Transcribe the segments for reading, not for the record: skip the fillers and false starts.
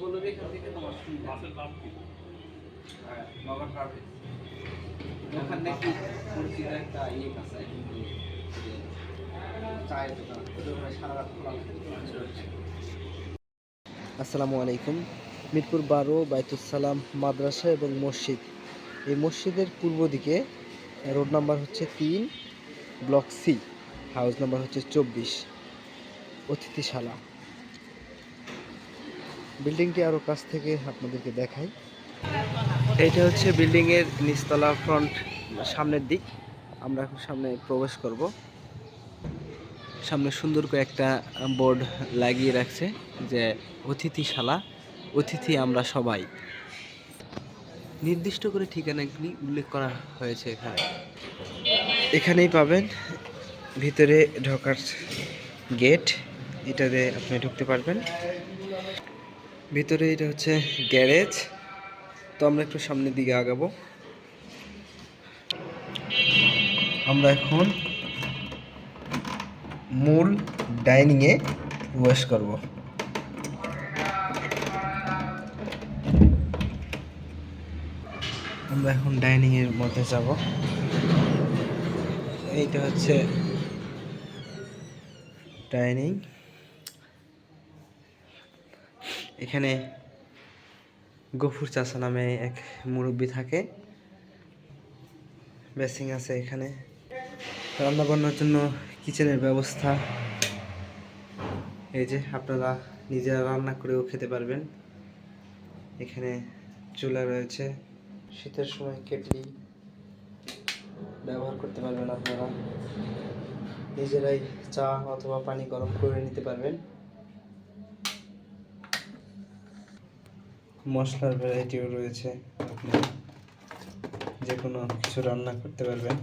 বলবি এখান থেকে তোমার মাছের নাম কি? হ্যাঁ, নগর ট্রাভেলস। ওখানে কি পরিচিত একটা ইয়ে আছে কিন্তু চায়ের দোকান ওটা সারা রাত খোলা থাকে। আসসালামু আলাইকুম। মিরপুর 12 বাইতুস সালাম মাদ্রাসা এবং মসজিদ, এই মসজিদের পূর্ব দিকে রোড নাম্বার হচ্ছে 3, ব্লক সি, হাউস নাম্বার হচ্ছে 24, অতিথিশালা। বিল্ডিংটি আরও কাছ থেকে আপনাদেরকে দেখাই। এইটা হচ্ছে বিল্ডিংয়ের নিচতলা ফ্রন্ট সামনের দিক। আমরা এখন সামনে প্রবেশ করব। সামনে সুন্দর করে একটা বোর্ড লাগিয়ে রাখছে যে অতিথিশালা, অতিথি আমরা সবাই। নির্দিষ্ট করে ঠিকানাগুলি উল্লেখ করা হয়েছে এখানে। এখানেই পাবেন ভিতরে ঢোকার গেট, এটাতে আপনি ঢুকতে পারবেন। ভিতরে এটা হচ্ছে গ্যারেজ। তো আমরা একটু সামনের দিকে আগাবো। আমরা এখন মূল ডাইনিংয়ে প্রবেশ করব। আমরা এখন ডাইনিংয়ের মধ্যে যাব। এইটা হচ্ছে ডাইনিং। এখানে গফুর চাচা নামে এক মুরব্বি থাকে। বেসিং আছে এখানে, রান্না বান্নার জন্য কিচেনের ব্যবস্থা। এই যে আপনারা নিজেরা রান্না করেও খেতে পারবেন। এখানে চুলা রয়েছে, শীতের সময় কেটলি ব্যবহার করতে পারবেন। আপনারা নিজেরাই চা অথবা পানি গরম করে নিতে পারবেন। মশলার ভ্যারাইটিও রয়েছে, আপনি যে কোনো কিছু রান্না করতে পারবেন।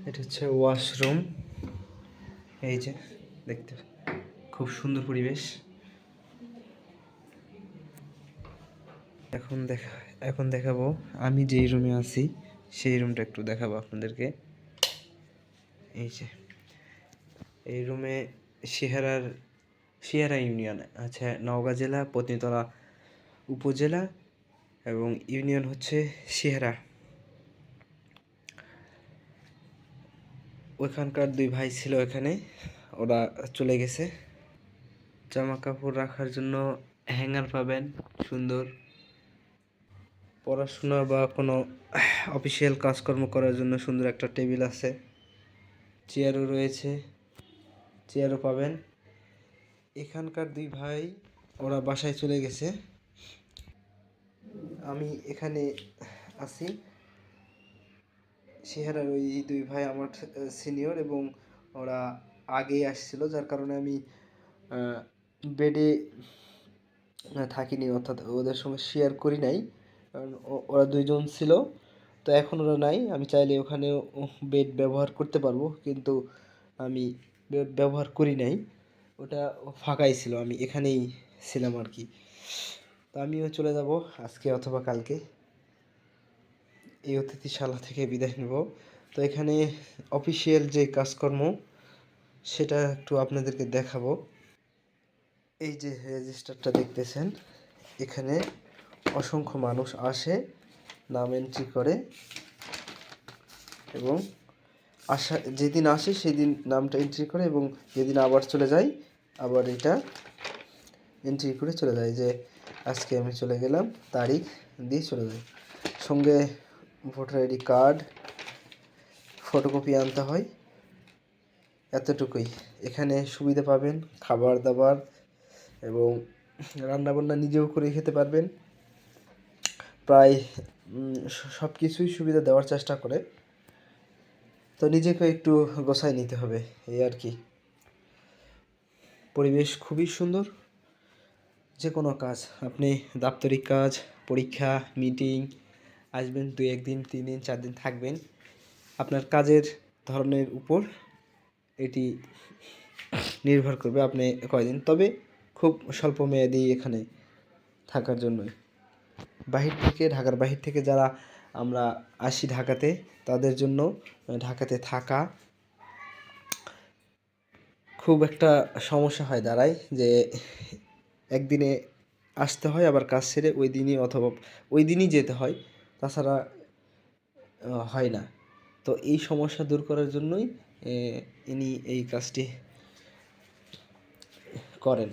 এটা হচ্ছে ওয়াশরুম। এই যে দেখতে খুব সুন্দর পরিবেশ। এখন দেখাবো আমি যেই রুমে আছি সেই রুমটা একটু দেখাবো আপনাদেরকে। এই যে এই রুমে সিহারা ইউনিয়ন আছে, নওগাঁ জেলা পত্নীতলা উপজেলা, এবং ইউনিয়ন হচ্ছে সিহারা। ওইখানকার 2 ভাই ছিল এখানে, ওরা চলে গেছে। জামা কাপড় রাখার জন্য হ্যাঙ্গার পাবেন সুন্দর। পড়াশোনা বা কোনো অফিসিয়াল কাজকর্ম করার জন্য সুন্দর একটা টেবিল আছে। চেয়ারও রয়েছে, চেয়ারও পাবেন। এখানকার 2 ভাই ওরা বাসায় চলে গেছে, আমি এখানে আছি। সিহারার ওই 2 ভাই আমার সিনিয়র এবং ওরা আগেই আসছিল, যার কারণে আমি বেডে থাকিনি, অর্থাৎ ওদের সঙ্গে শেয়ার করি নাই, কারণ ওরা 2 জন ছিল। তো এখন ওরা নাই, আমি চাইলে ওখানেও বেড ব্যবহার করতে পারবো, কিন্তু আমি ব্যবহার করি নাই। ওটা ফাঁকাই ছিল, আমি এখানেই ছিলাম আর কি। তো আমিও চলে যাব আজকে অথবা কালকে, এই অতিথিশালা থেকে বিদায় নেব। তো এখানে অফিসিয়াল যে কাজকর্ম সেটা একটু আপনাদেরকে দেখাবো। এই যে রেজিস্টারটা দেখতেছেন, এখানে অসংখ্য মানুষ আসে, নাম এন্ট্রি করে, এবং যেদিন আসে সেদিন নামটা এন্ট্রি করে, এবং যেদিন আবার চলে যায় আবার এটা এন্ট্রি করে চলে যায়, যে আজকে আমি চলে গেলাম, তারিখ দিয়ে চলে যায়। সঙ্গে ভোটার আইডি কার্ড, ফটোকপি আনতে হয়, এতটুকুই। এখানে সুবিধা পাবেন খাবার দাবার, এবং রান্নাবান্না নিজেও করে খেতে পারবেন। প্রায় সব কিছুই সুবিধা দেওয়ার চেষ্টা করে, তো নিজেকে একটু গোছায় নিতে হবে, এই আর কি। পরিবেশ খুবই সুন্দর। যে কোনো কাজ, আপনি দাপ্তরিক কাজ, পরীক্ষা, মিটিং আসবেন, 2-1 দিন 3 দিন 4 দিন থাকবেন, আপনার কাজের ধরনের উপর এটি নির্ভর করবে আপনি কয়দিন, তবে খুব স্বল্প মেয়াদি এখানে থাকার জন্যই। ঢাকার বাহির থেকে যারা আমরা আসি ঢাকাতে, তাদের জন্য ঢাকাতে থাকা খুব একটা সমস্যা হয় দাঁড়ায়, যে একদিনে আসতে হয়, আবার কাজ সেরে ওই দিনই অথবা ওই দিনই যেতে হয়, তাছাড়া হয় না। তো এই সমস্যা দূর করার জন্যই ইনি এই কাজটি করেন।